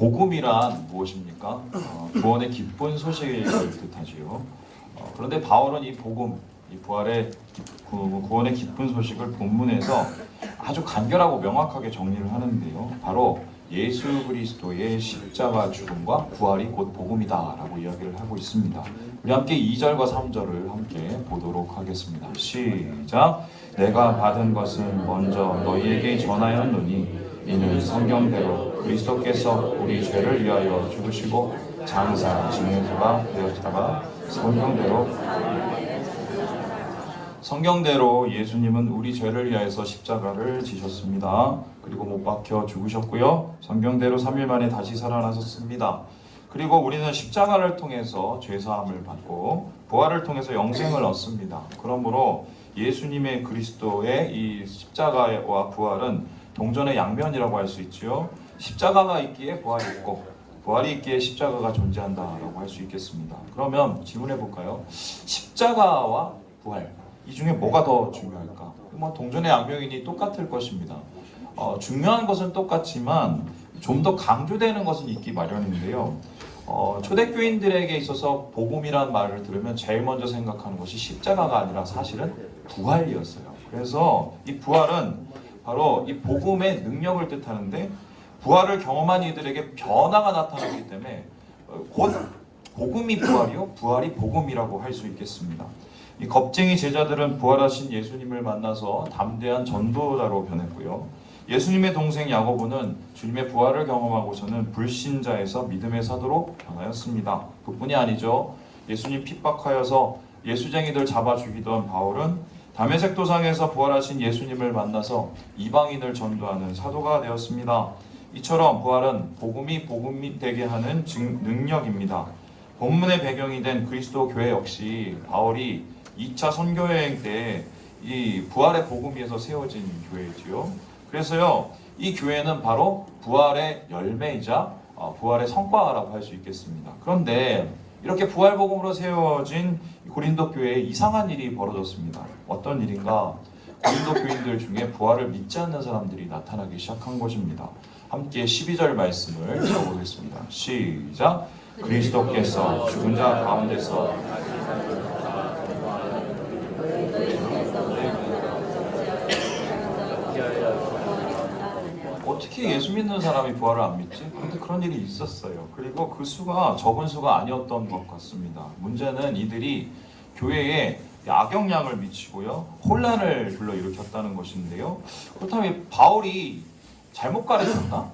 복음이란 무엇입니까? 구원의 기쁜 소식을 뜻하지요. 그런데 바울은 이 복음, 이 부활의 구원의 기쁜 소식을 본문에서 아주 간결하고 명확하게 정리를 하는데요. 바로 예수 그리스도의 십자가 죽음과 부활이 곧 복음이다라고 이야기를 하고 있습니다. 우리 함께 2절과 3절을 함께 보도록 하겠습니다. 시작! 내가 받은 것은 먼저 너희에게 전하였노니 이는 성경대로 그리스도께서 우리 죄를 위하여 죽으시고 장사 진행자가 되었다가 성경대로 예수님은 우리 죄를 위하여서 십자가를 지셨습니다. 그리고 못 박혀 죽으셨고요. 성경대로 3일 만에 다시 살아나셨습니다. 그리고 우리는 십자가를 통해서 죄사함을 받고 부활을 통해서 영생을 얻습니다. 그러므로 예수님의 그리스도의 이 십자가와 부활은 동전의 양면이라고 할 수 있지요. 십자가가 있기에 부활이 있고 부활이 있기에 십자가가 존재한다라고 할 수 있겠습니다. 그러면 질문해 볼까요? 십자가와 부활, 이 중에 뭐가 더 중요할까? 뭐 동전의 양면이니 똑같을 것입니다. 중요한 것은 똑같지만 좀 더 강조되는 것은 있기 마련인데요. 초대교인들에게 있어서 복음이란 말을 들으면 제일 먼저 생각하는 것이 십자가가 아니라 사실은 부활이었어요. 그래서 이 부활은 바로 이 복음의 능력을 뜻하는데, 부활을 경험한 이들에게 변화가 나타나기 때문에 곧 복음이 부활이요, 부활이 복음이라고 할 수 있겠습니다. 이 겁쟁이 제자들은 부활하신 예수님을 만나서 담대한 전도자로 변했고요. 예수님의 동생 야고보는 주님의 부활을 경험하고서는 불신자에서 믿음의 사도로 변하였습니다. 그뿐이 아니죠. 예수님 핍박하여서 예수쟁이들 잡아 죽이던 바울은 다메섹 도상에서 부활하신 예수님을 만나서 이방인을 전도하는 사도가 되었습니다. 이처럼 부활은 복음이 되게 하는 능력입니다. 본문의 배경이 된 그리스도 교회 역시 바울이 2차 선교여행 때 이 부활의 복음에서 세워진 교회지요. 그래서요, 이 교회는 바로 부활의 열매이자 부활의 성과라고 할 수 있겠습니다. 그런데 이렇게 부활 복음으로 세워진 고린도 교회에 이상한 일이 벌어졌습니다. 어떤 일인가? 고린도 교인들 중에 부활을 믿지 않는 사람들이 나타나기 시작한 것입니다. 함께 12절 말씀을 읽어보겠습니다. 시작! 그리스도께서 죽은 자 가운데서 어떻게 예수 믿는 사람이 부활을 안 믿지? 그런데 그런 일이 있었어요. 그리고 그 수가 적은 수가 아니었던 것 같습니다. 문제는 이들이 교회에 악영향을 미치고요, 혼란을 불러일으켰다는 것인데요. 그렇다면 바울이 잘못 가르쳤나?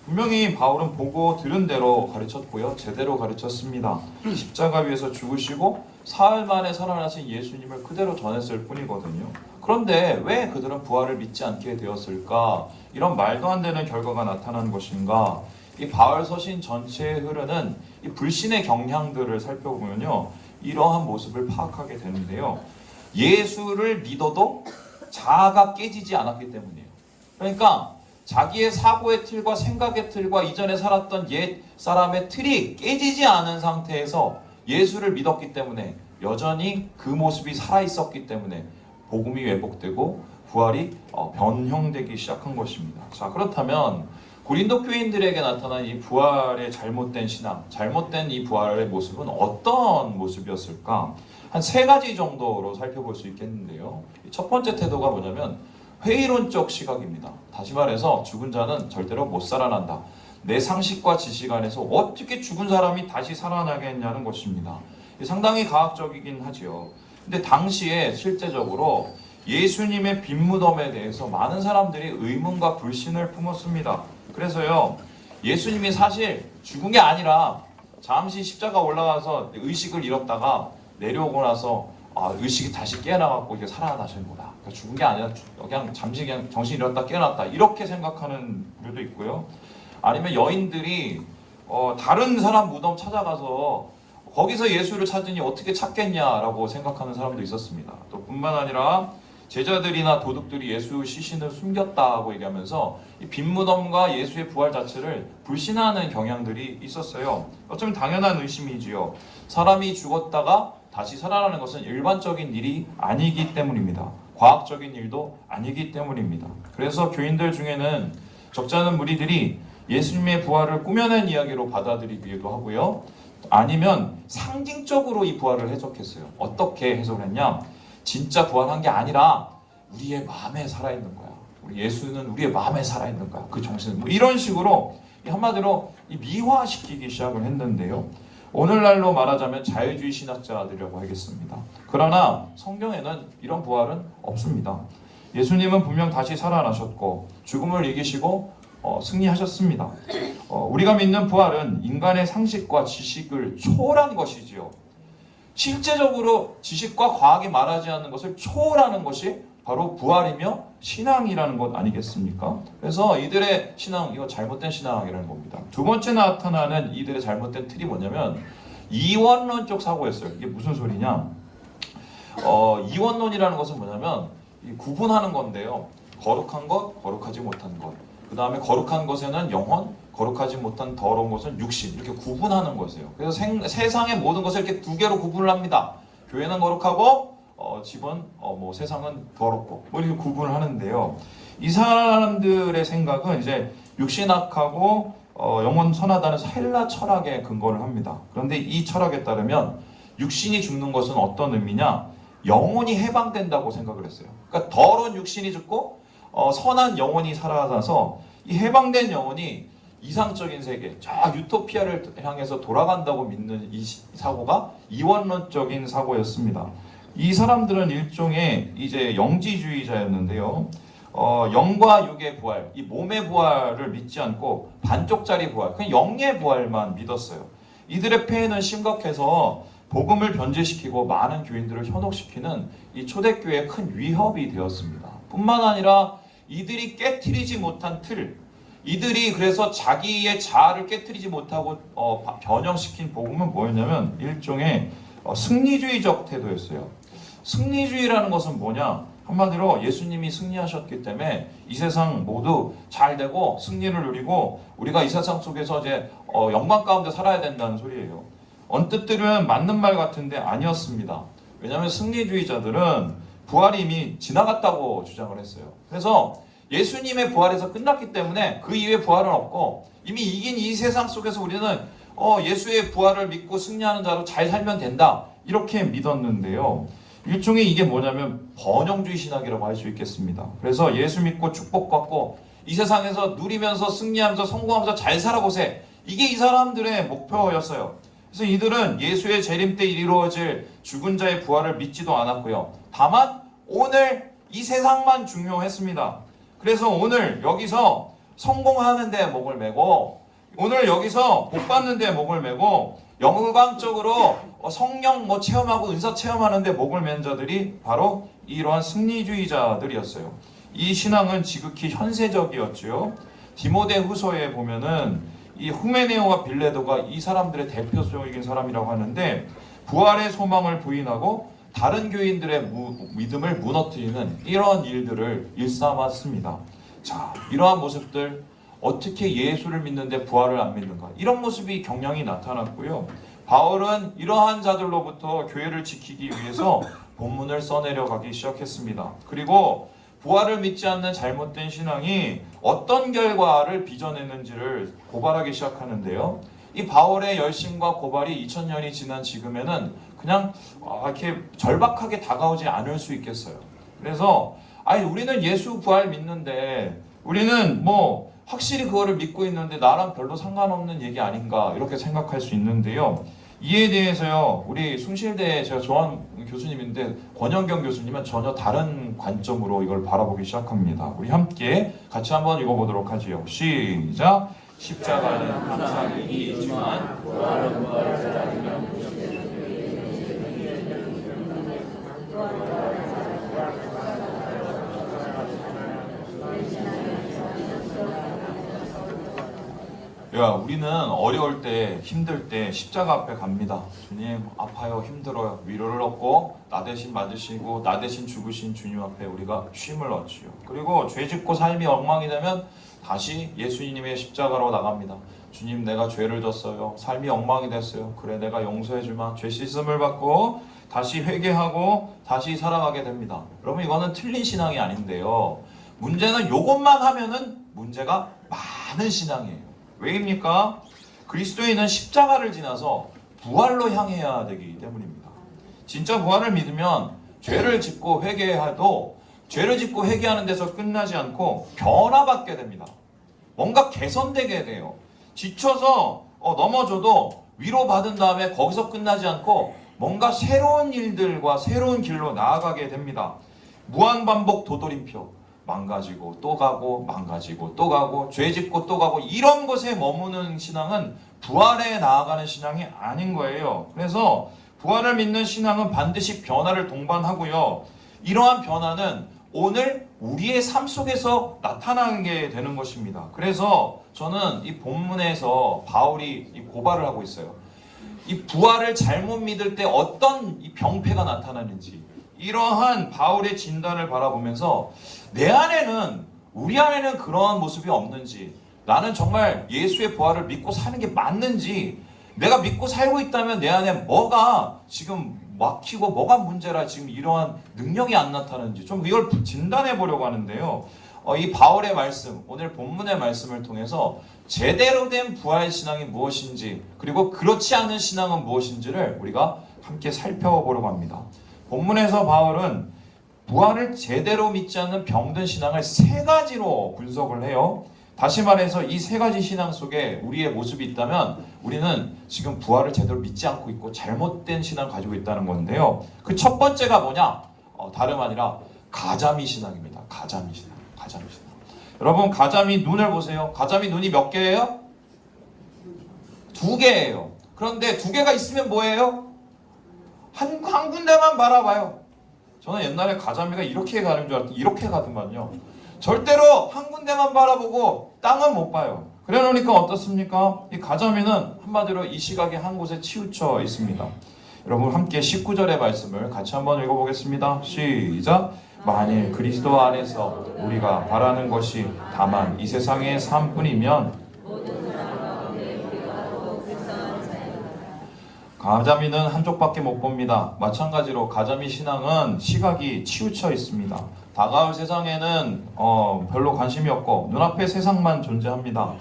분명히 바울은 보고 들은 대로 가르쳤고요, 제대로 가르쳤습니다. 십자가 위에서 죽으시고 사흘 만에 살아나신 예수님을 그대로 전했을 뿐이거든요. 그런데 왜 그들은 부활을 믿지 않게 되었을까? 이런 말도 안 되는 결과가 나타난 것인가? 이 바울 서신 전체에 흐르는 이 불신의 경향들을 살펴보면요, 이러한 모습을 파악하게 되는데요. 예수를 믿어도 자아가 깨지지 않았기 때문이에요. 그러니까 자기의 사고의 틀과 생각의 틀과 이전에 살았던 옛 사람의 틀이 깨지지 않은 상태에서 예수를 믿었기 때문에 여전히 그 모습이 살아있었기 때문에 복음이 왜곡되고 부활이 변형되기 시작한 것입니다. 자, 그렇다면 고린도 교인들에게 나타난 이 부활의 잘못된 신앙, 잘못된 이 부활의 모습은 어떤 모습이었을까? 한 3가지 정도로 살펴볼 수 있겠는데요. 첫 번째 태도가 뭐냐면 회의론적 시각입니다. 다시 말해서 죽은 자는 절대로 못 살아난다. 내 상식과 지식 안에서 어떻게 죽은 사람이 다시 살아나겠냐는 것입니다. 상당히 과학적이긴 하지요. 근데 당시에 실제적으로 예수님의 빈 무덤에 대해서 많은 사람들이 의문과 불신을 품었습니다. 그래서요, 예수님이 사실 죽은 게 아니라 잠시 십자가 올라가서 의식을 잃었다가 내려오고 나서 의식이 다시 깨어나갖고 이게 살아나신 거다. 그러니까 죽은 게 아니라 그냥 잠시 그냥 정신 잃었다 깨어났다, 이렇게 생각하는 분들도 있고요. 아니면 여인들이 다른 사람 무덤 찾아가서 거기서 예수를 찾으니 어떻게 찾겠냐라고 생각하는 사람도 있었습니다. 또 뿐만 아니라 제자들이나 도둑들이 예수 시신을 숨겼다고 얘기하면서 이 빈 무덤과 예수의 부활 자체를 불신하는 경향들이 있었어요. 어쩌면 당연한 의심이지요. 사람이 죽었다가 다시 살아나는 것은 일반적인 일이 아니기 때문입니다. 과학적인 일도 아니기 때문입니다. 그래서 교인들 중에는 적지 않은 무리들이 예수님의 부활을 꾸며낸 이야기로 받아들이기도 하고요. 아니면 상징적으로 이 부활을 해석했어요. 어떻게 해석을 했냐? 진짜 부활한 게 아니라 우리의 마음에 살아있는 거야. 우리 예수는 우리의 마음에 살아있는 거야. 그 정신. 뭐 이런 식으로 한마디로 미화시키기 시작을 했는데요. 오늘날로 말하자면 자유주의 신학자들이라고 하겠습니다. 그러나 성경에는 이런 부활은 없습니다. 예수님은 분명 다시 살아나셨고 죽음을 이기시고 승리하셨습니다. 우리가 믿는 부활은 인간의 상식과 지식을 초월한 것이지요. 실제적으로 지식과 과학이 말하지 않는 것을 초월하는 것이 바로 부활이며 신앙이라는 것 아니겠습니까? 그래서 이들의 신앙, 이거 잘못된 신앙이라는 겁니다. 두 번째 나타나는 이들의 잘못된 틀이 뭐냐면 이원론적 사고였어요. 이게 무슨 소리냐? 이원론이라는 것은 뭐냐면 구분하는 건데요. 거룩한 것, 거룩하지 못한 것. 그 다음에 거룩한 것에는 영혼, 거룩하지 못한 더러운 것은 육신. 이렇게 구분하는 것이에요. 그래서 세상의 모든 것을 이렇게 두 개로 구분을 합니다. 교회는 거룩하고 집은 세상은 더럽고 이렇게 구분을 하는데요. 이 사람들의 생각은 이제 육신학하고 영혼 선하다는 헬라 철학에 근거를 합니다. 그런데 이 철학에 따르면 육신이 죽는 것은 어떤 의미냐? 영혼이 해방된다고 생각을 했어요. 그러니까 더러운 육신이 죽고 선한 영혼이 살아나서 이 해방된 영혼이 이상적인 세계, 저 유토피아를 향해서 돌아간다고 믿는 이 사고가 이원론적인 사고였습니다. 이 사람들은 일종의 이제 영지주의자였는데요. 영과 육의 부활, 이 몸의 부활을 믿지 않고 반쪽짜리 부활, 그냥 영의 부활만 믿었어요. 이들의 폐해는 심각해서 복음을 변질시키고 많은 교인들을 현혹시키는 이 초대교회의 큰 위협이 되었습니다. 뿐만 아니라 이들이 깨트리지 못한 틀, 이들이 그래서 자기의 자아를 깨트리지 못하고 변형시킨 복음은 뭐였냐면 일종의 승리주의적 태도였어요. 승리주의라는 것은 뭐냐? 한마디로 예수님이 승리하셨기 때문에 이 세상 모두 잘 되고 승리를 누리고 우리가 이 세상 속에서 이제 영광 가운데 살아야 된다는 소리예요. 언뜻 들으면 맞는 말 같은데 아니었습니다. 왜냐하면 승리주의자들은 부활이 이미 지나갔다고 주장을 했어요. 그래서 예수님의 부활에서 끝났기 때문에 그 이후에 부활은 없고 이미 이긴 이 세상 속에서 우리는 예수의 부활을 믿고 승리하는 자로 잘 살면 된다. 이렇게 믿었는데요. 일종의 이게 뭐냐면 번영주의 신학이라고 할 수 있겠습니다. 그래서 예수 믿고 축복받고 이 세상에서 누리면서 승리하면서 성공하면서 잘 살아보세. 이게 이 사람들의 목표였어요. 그래서 이들은 예수의 재림 때 이루어질 죽은 자의 부활을 믿지도 않았고요. 다만 오늘 이 세상만 중요했습니다. 그래서 오늘 여기서 성공하는 데 목을 메고 오늘 여기서 복 받는 데 목을 메고 영광적으로 성령 체험하고 은사 체험하는 데 목을 맨 자들이 바로 이러한 승리주의자들이었어요. 이 신앙은 지극히 현세적이었죠. 디모데 후서에 보면은 이 후메네오와 빌레도가 이 사람들의 대표적인 사람이라고 하는데 부활의 소망을 부인하고 다른 교인들의 믿음을 무너뜨리는 이런 일들을 일삼았습니다. 자, 이러한 모습들 어떻게 예수를 믿는데 부활을 안 믿는가? 이런 모습이 경량히 나타났고요. 바울은 이러한 자들로부터 교회를 지키기 위해서 본문을 써내려 가기 시작했습니다. 그리고 부활을 믿지 않는 잘못된 신앙이 어떤 결과를 빚어내는지를 고발하기 시작하는데요. 이 바울의 열심과 고발이 2000년이 지난 지금에는 그냥 이렇게 절박하게 다가오지 않을 수 있겠어요. 그래서 우리는 예수 부활 믿는데 우리는 확실히 그거를 믿고 있는데 나랑 별로 상관없는 얘기 아닌가 이렇게 생각할 수 있는데요. 이에 대해서요, 우리 숭실대에 제가 좋아하는 교수님인데 권영경 교수님은 전혀 다른 관점으로 이걸 바라보기 시작합니다. 우리 함께 같이 한번 읽어보도록 하지요. 시작! 십자가는 항상 일이 있지만 부활은 부활을 찾아주면 우리는 어려울 때 힘들 때 십자가 앞에 갑니다. 주님 아파요 힘들어요 위로를 얻고 나 대신 맞으시고 나 대신 죽으신 주님 앞에 우리가 쉼을 얻지요. 그리고 죄짓고 삶이 엉망이 되면 다시 예수님의 십자가로 나갑니다. 주님 내가 죄를 졌어요. 삶이 엉망이 됐어요. 그래 내가 용서해주마. 죄 씻음을 받고 다시 회개하고 다시 살아가게 됩니다. 여러분 이거는 틀린 신앙이 아닌데요. 문제는 이것만 하면은 문제가 많은 신앙이에요. 왜입니까? 그리스도인은 십자가를 지나서 부활로 향해야 되기 때문입니다. 진짜 부활을 믿으면 죄를 짓고 회개해도 죄를 짓고 회개하는 데서 끝나지 않고 변화받게 됩니다. 뭔가 개선되게 돼요. 지쳐서 넘어져도 위로받은 다음에 거기서 끝나지 않고 뭔가 새로운 일들과 새로운 길로 나아가게 됩니다. 무한반복 도돌림표. 망가지고 또 가고 망가지고 또 가고 죄 짓고 또 가고 이런 것에 머무는 신앙은 부활에 나아가는 신앙이 아닌 거예요. 그래서 부활을 믿는 신앙은 반드시 변화를 동반하고요. 이러한 변화는 오늘 우리의 삶 속에서 나타나게 되는 것입니다. 그래서 저는 이 본문에서 바울이 이 고발을 하고 있어요. 이 부활을 잘못 믿을 때 어떤 이 병폐가 나타나는지 이러한 바울의 진단을 바라보면서 내 안에는 우리 안에는 그러한 모습이 없는지 나는 정말 예수의 부활을 믿고 사는 게 맞는지 내가 믿고 살고 있다면 내 안에 뭐가 지금 막히고 뭐가 문제라 지금 이러한 능력이 안 나타나는지 좀 이걸 진단해 보려고 하는데요. 이 바울의 말씀, 오늘 본문의 말씀을 통해서 제대로 된 부활 신앙이 무엇인지 그리고 그렇지 않은 신앙은 무엇인지를 우리가 함께 살펴보려고 합니다. 본문에서 바울은 부활을 제대로 믿지 않는 병든 신앙을 세 가지로 분석을 해요. 다시 말해서 이 세 가지 신앙 속에 우리의 모습이 있다면 우리는 지금 부활을 제대로 믿지 않고 있고 잘못된 신앙을 가지고 있다는 건데요. 그 첫 번째가 뭐냐? 다름 아니라 가자미 신앙입니다. 가자미 신앙. 가자미 신앙. 여러분 가자미 눈을 보세요. 가자미 눈이 몇 개예요? 두 개예요. 그런데 두 개가 있으면 뭐예요? 한 군데만 바라봐요. 저는 옛날에 가자미가 이렇게 가는 줄 알았더니 이렇게 가더만요. 절대로 한 군데만 바라보고 땅은 못 봐요. 그래 놓으니까 어떻습니까? 이 가자미는 한마디로 이 시각에 한 곳에 치우쳐 있습니다. 여러분 함께 19절의 말씀을 같이 한번 읽어보겠습니다. 시작! 만일 그리스도 안에서 우리가 바라는 것이 다만 이 세상의 삶뿐이면 가자미는 한쪽밖에 못 봅니다. 마찬가지로 가자미 신앙은 시각이 치우쳐 있습니다. 다가올 세상에는 별로 관심이 없고 눈앞의 세상만 존재합니다.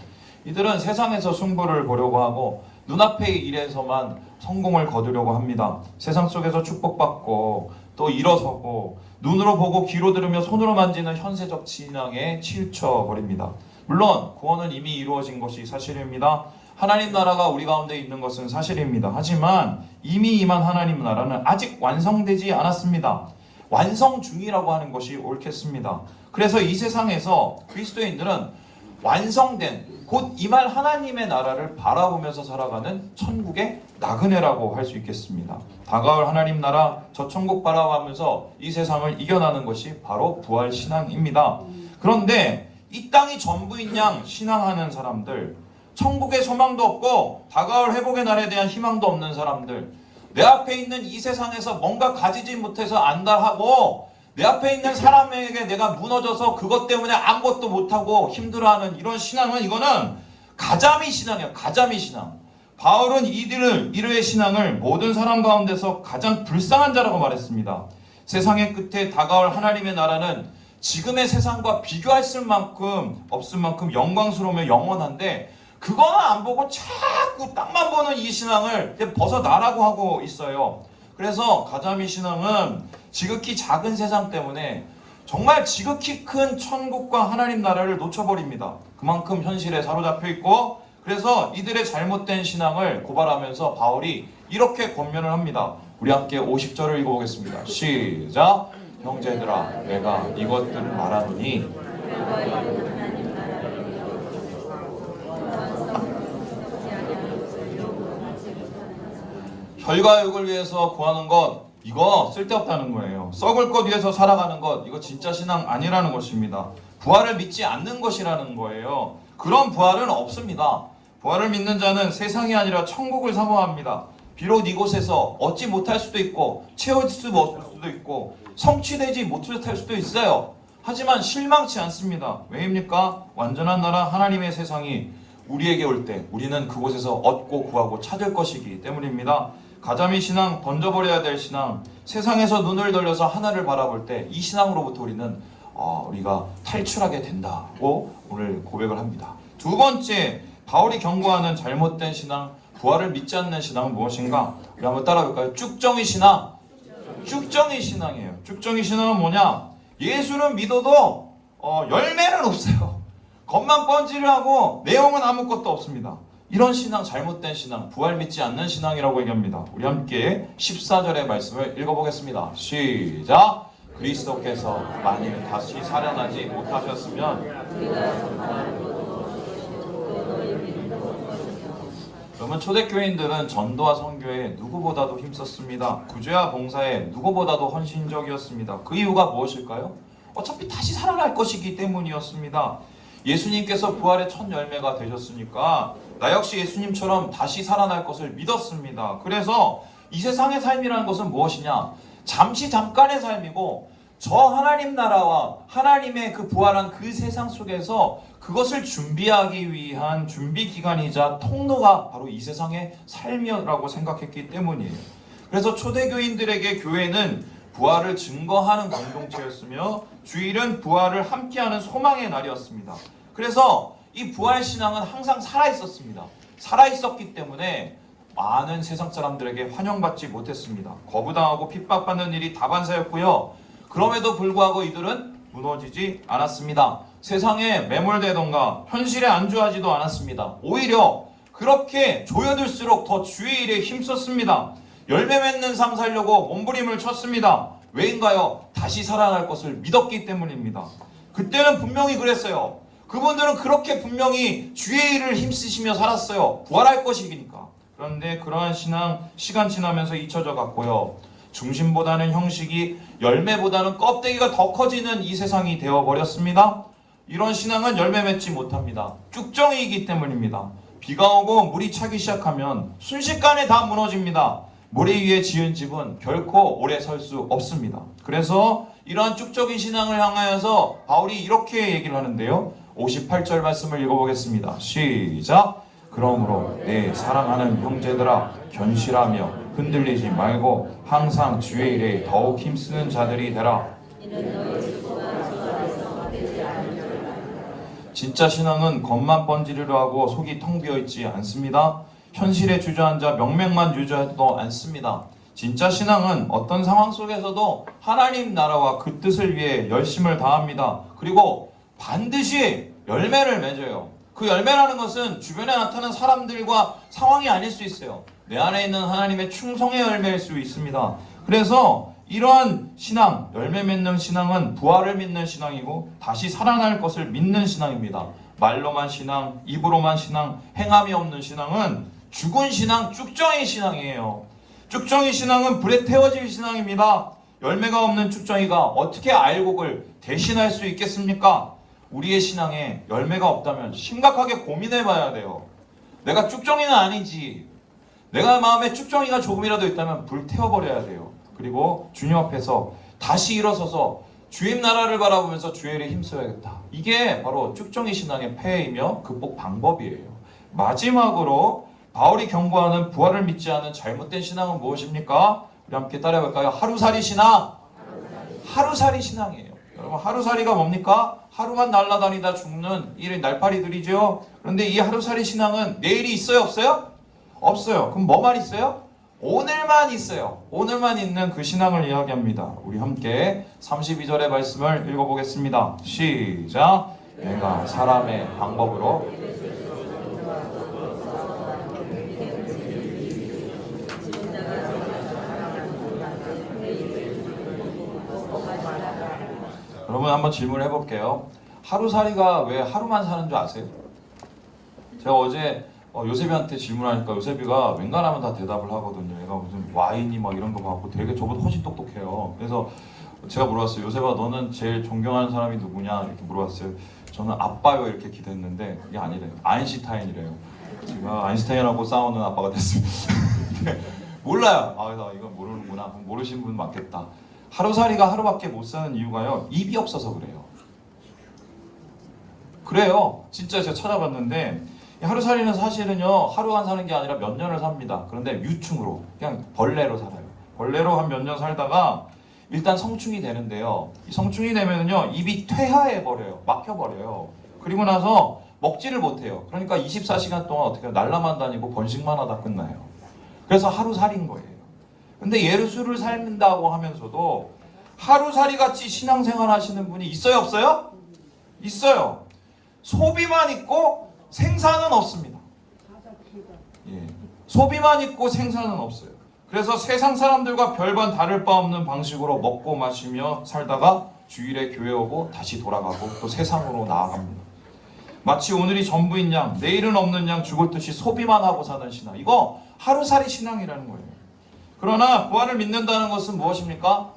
이들은 세상에서 승부를 보려고 하고 눈앞의 일에서만 성공을 거두려고 합니다. 세상 속에서 축복받고 또 일어서고 눈으로 보고 귀로 들으며 손으로 만지는 현세적 신앙에 치우쳐 버립니다. 물론 구원은 이미 이루어진 것이 사실입니다. 하나님 나라가 우리 가운데 있는 것은 사실입니다. 하지만 이미 임한 하나님 나라는 아직 완성되지 않았습니다. 완성 중이라고 하는 것이 옳겠습니다. 그래서 이 세상에서 그리스도인들은 완성된 곧 임할 하나님의 나라를 바라보면서 살아가는 천국의 나그네라고 할 수 있겠습니다. 다가올 하나님 나라 저 천국 바라보면서 이 세상을 이겨나는 것이 바로 부활 신앙입니다. 그런데 이 땅이 전부인 양 신앙하는 사람들, 천국의 소망도 없고 다가올 회복의 날에 대한 희망도 없는 사람들, 내 앞에 있는 이 세상에서 뭔가 가지지 못해서 안달하고 내 앞에 있는 사람에게 내가 무너져서 그것 때문에 아무것도 못하고 힘들어하는 이런 신앙은 이거는 가자미 신앙이에요. 가자미 신앙. 바울은 이들의 신앙을 모든 사람 가운데서 가장 불쌍한 자라고 말했습니다. 세상의 끝에 다가올 하나님의 나라는 지금의 세상과 비교할 수 없을 만큼 영광스러우며 영원한데 그거는 안 보고 자꾸 땅만 보는 이 신앙을 벗어나라고 하고 있어요. 그래서 가자미 신앙은 지극히 작은 세상 때문에 정말 지극히 큰 천국과 하나님 나라를 놓쳐버립니다. 그만큼 현실에 사로잡혀 있고 그래서 이들의 잘못된 신앙을 고발하면서 바울이 이렇게 권면을 합니다. 우리 함께 50절을 읽어보겠습니다. 시작! 형제들아 내가 이것들을 말하노니 혈과육을 위해서 구하는 것 이거 쓸데없다는 거예요. 썩을 것 위해서 살아가는 것 이거 진짜 신앙 아니라는 것입니다. 부활을 믿지 않는 것이라는 거예요. 그런 부활은 없습니다. 부활을 믿는 자는 세상이 아니라 천국을 사모합니다. 비록 이곳에서 얻지 못할 수도 있고 채울 수 없을 수도 있고 성취되지 못할 수도 있어요. 하지만 실망치 않습니다. 왜입니까? 완전한 나라 하나님의 세상이 우리에게 올 때 우리는 그곳에서 얻고 구하고 찾을 것이기 때문입니다. 가자미 신앙, 던져버려야 될 신앙, 세상에서 눈을 돌려서 하나를 바라볼 때 이 신앙으로부터 우리가 탈출하게 된다고 오늘 고백을 합니다. 두 번째, 바울이 경고하는 잘못된 신앙, 부활을 믿지 않는 신앙은 무엇인가? 우리 한번 따라볼까요? 쭉정이 신앙. 쭉정이 신앙이에요. 쭉정이 신앙은 뭐냐? 예수는 믿어도 열매는 없어요. 겉만 번지르하고 내용은 아무것도 없습니다. 이런 신앙, 잘못된 신앙, 부활 믿지 않는 신앙이라고 얘기합니다. 우리 함께 14절의 말씀을 읽어보겠습니다. 시작! 그리스도께서 만일 다시 살아나지 못하셨으면 그러면 초대교인들은 전도와 선교에 누구보다도 힘썼습니다. 구제와 봉사에 누구보다도 헌신적이었습니다. 그 이유가 무엇일까요? 어차피 다시 살아날 것이기 때문이었습니다. 예수님께서 부활의 첫 열매가 되셨으니까 나 역시 예수님처럼 다시 살아날 것을 믿었습니다. 그래서 이 세상의 삶이라는 것은 무엇이냐? 잠깐의 삶이고 저 하나님 나라와 하나님의 그 부활한 그 세상 속에서 그것을 준비하기 위한 준비 기간이자 통로가 바로 이 세상의 삶이라고 생각했기 때문이에요. 그래서 초대교인들에게 교회는 부활을 증거하는 공동체였으며 주일은 부활을 함께하는 소망의 날이었습니다. 그래서 이 부활 신앙은 항상 살아있었습니다. 살아있었기 때문에 많은 세상 사람들에게 환영받지 못했습니다. 거부당하고 핍박받는 일이 다반사였고요. 그럼에도 불구하고 이들은 무너지지 않았습니다. 세상에 매몰되던가 현실에 안주하지도 않았습니다. 오히려 그렇게 조여들수록 더 주의 일에 힘썼습니다. 열매 맺는 삶 살려고 몸부림을 쳤습니다. 왜인가요? 다시 살아날 것을 믿었기 때문입니다. 그때는 분명히 그랬어요. 그분들은 그렇게 분명히 주의 일을 힘쓰시며 살았어요. 부활할 것이니까. 그런데 그러한 신앙 시간 지나면서 잊혀져 갔고요. 중심보다는 형식이, 열매보다는 껍데기가 더 커지는 이 세상이 되어버렸습니다. 이런 신앙은 열매 맺지 못합니다. 쭉정이이기 때문입니다. 비가 오고 물이 차기 시작하면 순식간에 다 무너집니다. 모래 위에 지은 집은 결코 오래 설 수 없습니다. 그래서 이러한 쭉적인 신앙을 향하여서 바울이 이렇게 얘기를 하는데요. 58절 말씀을 읽어보겠습니다. 시작! 그러므로 내 사랑하는 형제들아 견실하며 흔들리지 말고 항상 주의 일에 더욱 힘쓰는 자들이 되라. 진짜 신앙은 겉만 번지르르 하고 속이 텅 비어있지 않습니다. 현실에 주저앉아 명맥만 유지하지도 않습니다. 진짜 신앙은 어떤 상황 속에서도 하나님 나라와 그 뜻을 위해 열심을 다합니다. 그리고 반드시 열매를 맺어요. 그 열매라는 것은 주변에 나타나는 사람들과 상황이 아닐 수 있어요. 내 안에 있는 하나님의 충성의 열매일 수 있습니다. 그래서 이러한 신앙, 열매 맺는 신앙은 부활을 믿는 신앙이고 다시 살아날 것을 믿는 신앙입니다. 말로만 신앙, 입으로만 신앙, 행함이 없는 신앙은 죽은 신앙, 쭉정이 신앙이에요. 쭉정이 신앙은 불에 태워질 신앙입니다. 열매가 없는 쭉정이가 어떻게 알곡을 대신할 수 있겠습니까? 우리의 신앙에 열매가 없다면 심각하게 고민해 봐야 돼요. 내가 쭉정이는 아니지. 내가 마음에 쭉정이가 조금이라도 있다면 불태워버려야 돼요. 그리고 주님 앞에서 다시 일어서서 주님 나라를 바라보면서 주의 일에 힘써야겠다. 이게 바로 쭉정이 신앙의 폐해이며 극복 방법이에요. 마지막으로 바울이 경고하는 부활을 믿지 않은 잘못된 신앙은 무엇입니까? 우리 함께 따라해볼까요? 하루살이 신앙! 하루살이 신앙이에요. 여러분, 하루살이가 뭡니까? 하루만 날아다니다 죽는 이 날파리들이죠. 그런데 이 하루살이 신앙은 내일이 있어요? 없어요? 없어요. 그럼 뭐만 있어요? 오늘만 있어요. 오늘만 있는 그 신앙을 이야기합니다. 우리 함께 32절의 말씀을 읽어보겠습니다. 시작! 내가 사람의 방법으로 여러분 한번 질문을 해볼게요. 하루살이가 왜 하루만 사는 줄 아세요? 제가 어제 요셉이한테 질문하니까 요셉이가 웬간하면 다 대답을 하거든요. 얘가 무슨 와인이 막 이런 거 받고 되게 저보다 훨씬 똑똑해요. 그래서 제가 물어봤어요. 요셉아, 너는 제일 존경하는 사람이 누구냐? 이렇게 물어봤어요. 저는 아빠요 이렇게 기대했는데 그게 아니래요. 아인슈타인이래요. 제가 아인슈타인하고 싸우는 아빠가 됐습니다. 몰라요. 아, 나 이거 모르는구나. 모르시는 분 많겠다. 하루살이가 하루밖에 못 사는 이유가요. 입이 없어서 그래요. 그래요. 진짜 제가 찾아봤는데 하루살이는 사실은요 하루만 사는 게 아니라 몇 년을 삽니다. 그런데 유충으로 그냥 벌레로 살아요. 벌레로 한 몇 년 살다가 일단 성충이 되는데요. 이 성충이 되면은요 입이 퇴화해 버려요. 막혀 버려요. 그리고 나서 먹지를 못해요. 그러니까 24시간 동안 어떻게 날라만 다니고 번식만 하다 끝나요. 그래서 하루살이인 거예요. 근데 예수를 삶는다고 하면서도 하루살이 같이 신앙생활 하시는 분이 있어요, 없어요? 있어요. 소비만 있고 생산은 없습니다. 예. 소비만 있고 생산은 없어요. 그래서 세상 사람들과 별반 다를 바 없는 방식으로 먹고 마시며 살다가 주일에 교회 오고 다시 돌아가고 또 세상으로 나아갑니다. 마치 오늘이 전부인 양, 내일은 없는 양 죽을 듯이 소비만 하고 사는 신앙. 이거 하루살이 신앙이라는 거예요. 그러나 부활을 믿는다는 것은 무엇입니까?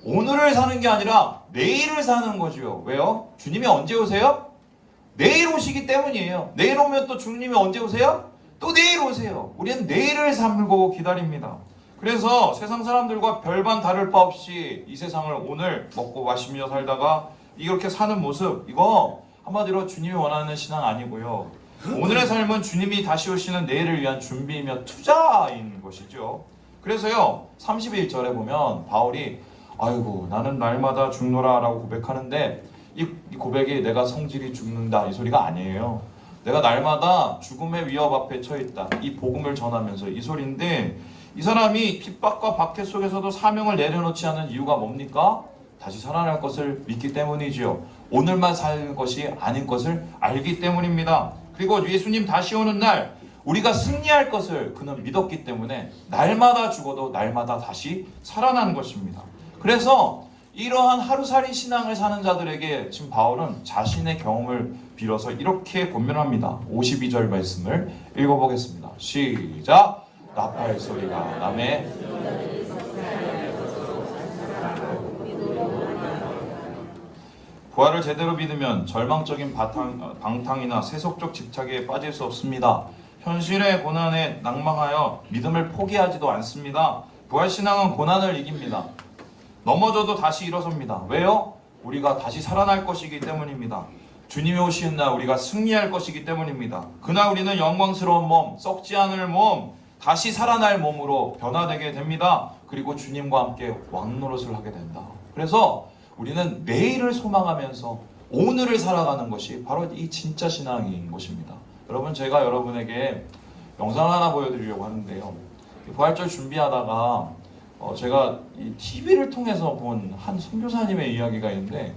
오늘을 사는 게 아니라 내일을 사는 거죠. 왜요? 주님이 언제 오세요? 내일 오시기 때문이에요. 내일 오면 또 주님이 언제 오세요? 또 내일 오세요. 우리는 내일을 삼고 기다립니다. 그래서 세상 사람들과 별반 다를 바 없이 이 세상을 오늘 먹고 마시며 살다가 이렇게 사는 모습, 이거 한마디로 주님이 원하는 신앙 아니고요. 오늘의 삶은 주님이 다시 오시는 내일을 위한 준비이며 투자인 것이죠. 그래서요, 31절에 보면 바울이 아이고 나는 날마다 죽노라 라고 고백하는데 이 고백이 내가 성질이 죽는다 이 소리가 아니에요. 내가 날마다 죽음의 위협 앞에 처해있다. 이 복음을 전하면서 이 소리인데 이 사람이 핍박과 박해 속에서도 사명을 내려놓지 않은 이유가 뭡니까? 다시 살아날 것을 믿기 때문이지요. 오늘만 살 것이 아닌 것을 알기 때문입니다. 그리고 예수님 다시 오는 날 우리가 승리할 것을 그는 믿었기 때문에 날마다 죽어도 날마다 다시 살아나는 것입니다. 그래서 이러한 하루살이 신앙을 사는 자들에게 지금 바울은 자신의 경험을 빌어서 이렇게 권면합니다. 52절 말씀을 읽어보겠습니다. 시작! 나팔 소리가 남의 부활을 제대로 믿으면 절망적인 방탕이나 세속적 집착에 빠질 수 없습니다. 현실의 고난에 낭망하여 믿음을 포기하지도 않습니다. 부활신앙은 고난을 이깁니다. 넘어져도 다시 일어섭니다. 왜요? 우리가 다시 살아날 것이기 때문입니다. 주님이 오시는 날 우리가 승리할 것이기 때문입니다. 그날 우리는 영광스러운 몸, 썩지 않을 몸, 다시 살아날 몸으로 변화되게 됩니다. 그리고 주님과 함께 왕노릇을 하게 된다. 그래서 우리는 내일을 소망하면서 오늘을 살아가는 것이 바로 이 진짜 신앙인 것입니다. 여러분, 제가 여러분에게 영상 하나 보여드리려고 하는데요. 부활절 준비하다가 제가 이 TV를 통해서 본 한 선교사님의 이야기가 있는데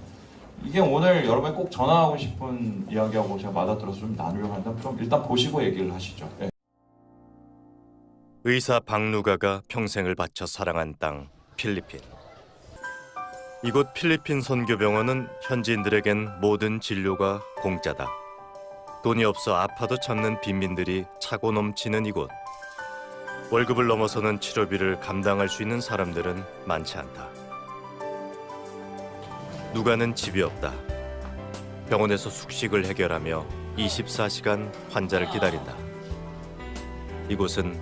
이게 오늘 여러분에 꼭 전하고 싶은 이야기하고 제가 맞아들어서 좀 나누려고 하는데 좀 일단 보시고 얘기를 하시죠. 네. 의사 박누가가 평생을 바쳐 사랑한 땅 필리핀. 이곳 필리핀 선교병원은 현지인들에겐 모든 진료가 공짜다. 돈이 없어 아파도 참는 빈민들이 차고 넘치는 이곳. 월급을 넘어서는 치료비를 감당할 수 있는 사람들은 많지 않다. 누가는 집이 없다. 병원에서 숙식을 해결하며 24시간 환자를 기다린다. 이곳은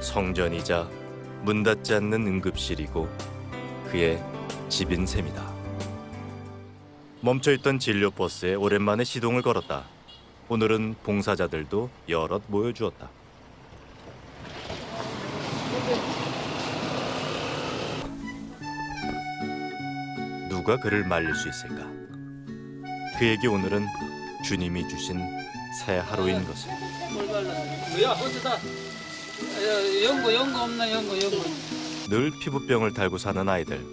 성전이자 문 닫지 않는 응급실이고 그의 집인 셈이다. 멈춰있던 진료버스에 오랜만에 시동을 걸었다. 오늘은 봉사자들도 여럿 모여주었다. 누가 그를 말릴 수 있을까? 그에게 오늘은 주님이 주신 새 하루인 것을. 뭐야, 어디다? 연고 없나, 연고. 늘 피부병을 달고 사는 아이들.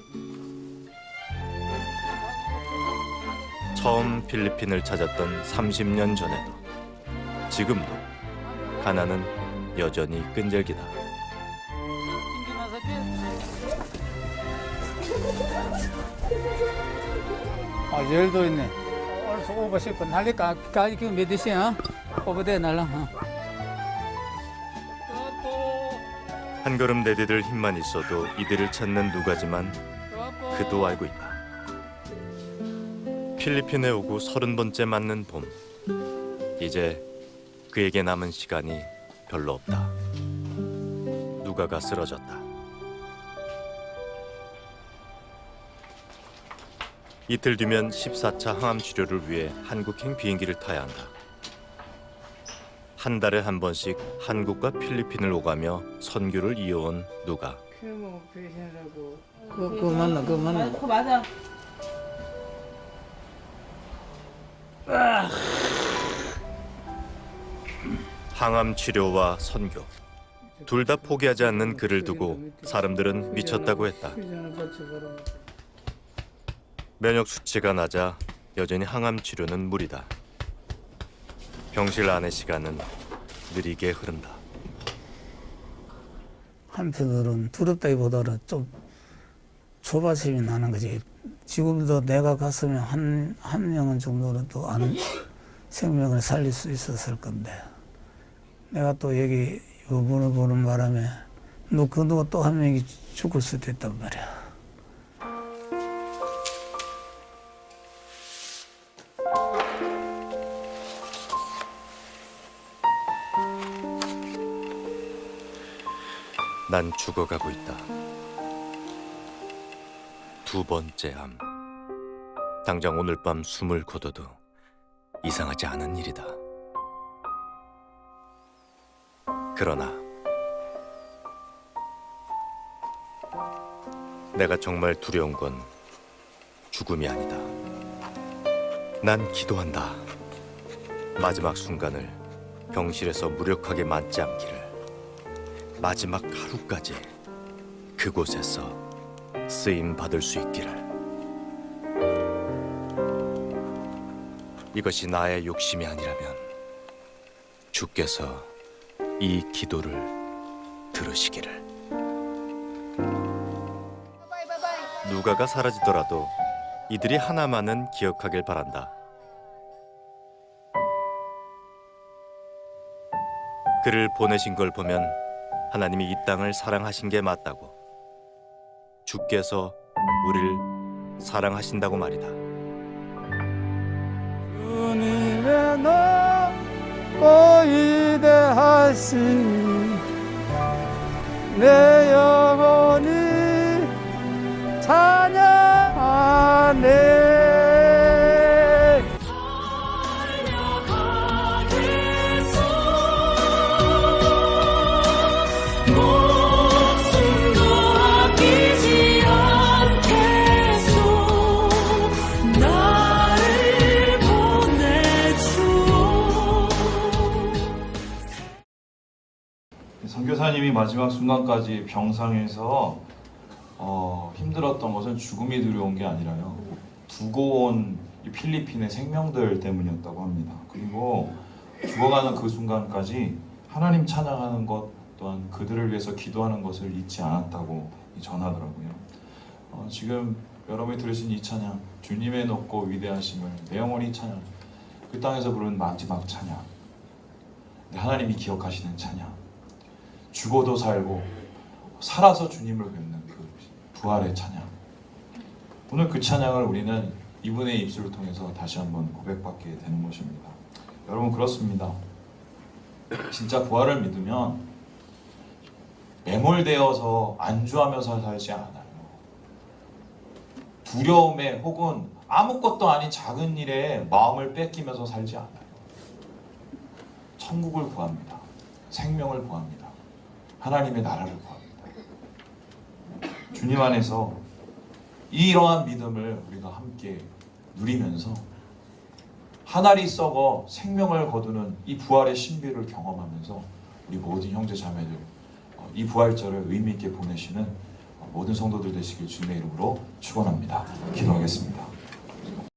처음 필리핀을 찾았던 30년 전에도 지금도 가난은 여전히 끈질기다. 열도 있네. 얼서 오버 싶어. 날리까 그 메디시야. 오버돼 날라. 한 걸음 내디딜 힘만 있어도 이들을 찾는 누가지만 그도 알고 있다. 필리핀에 오고 30번째 맞는 봄. 이제 그에게 남은 시간이 별로 없다. 누가가 쓰러졌다. 이틀 뒤면 14차 항암 치료를 위해 한국행 비행기를 타야 한다. 한 달에 한 번씩 한국과 필리핀을 오가며 선교를 이어온 누가. 그거 맞나? 그거 맞아. 항암 치료와 선교 둘 다 포기하지 않는 그를 두고 사람들은 미쳤다고 했다. 면역 수치가 낮아 여전히 항암 치료는 무리다. 병실 안의 시간은 느리게 흐른다. 한편으로는 두렵다기보다는 좀 조바심이 나는 거지. 지금도 내가 갔으면 한 명은 정도는 또 생명을 살릴 수 있었을 건데, 내가 또 여기 이분을 보는 바람에 그 누가 또 한 명이 죽을 수도 있단 말이야. 난 죽어가고 있다. 두 번째 암. 당장 오늘 밤 숨을 거둬도 이상하지 않은 일이다. 그러나 내가 정말 두려운 건 죽음이 아니다. 난 기도한다. 마지막 순간을 병실에서 무력하게 맞지 않기를. 마지막 하루까지 그곳에서 쓰임 받을 수 있기를. 이것이 나의 욕심이 아니라면 주께서 이 기도를 들으시기를. 누가가 사라지더라도 이들이 하나만은 기억하길 바란다. 그를 보내신 걸 보면 하나님이 이 땅을 사랑하신 게 맞다고. 주께서 우리를 사랑하신다고 말이다. 주님의 높고 위대하신 내 영혼이 찬양하네. 선교사님이 마지막 순간까지 병상에서 힘들었던 것은 죽음이 두려운 게 아니라요, 두고 온 이 필리핀의 생명들 때문이었다고 합니다. 그리고 죽어가는 그 순간까지 하나님 찬양하는 것 또한 그들을 위해서 기도하는 것을 잊지 않았다고 전하더라고요. 지금 여러분이 들으신 이 찬양, 주님의 높고 위대하심을 내 영혼이 찬양, 그 땅에서 부르는 마지막 찬양, 하나님이 기억하시는 찬양, 죽어도 살고 살아서 주님을 뵙는 그 부활의 찬양. 오늘 그 찬양을 우리는 이분의 입술을 통해서 다시 한번 고백받게 되는 것입니다. 여러분, 그렇습니다. 진짜 부활을 믿으면 매몰되어서 안주하면서 살지 않아요. 두려움에 혹은 아무것도 아닌 작은 일에 마음을 뺏기면서 살지 않아요. 천국을 구합니다. 생명을 구합니다. 하나님의 나라를 구합니다. 주님 안에서 이러한 믿음을 우리가 함께 누리면서 한 알이 썩어 생명을 거두는 이 부활의 신비를 경험하면서 우리 모든 형제 자매들 이 부활절을 의미 있게 보내시는 모든 성도들 되시길 주님의 이름으로 축원합니다. 기도하겠습니다.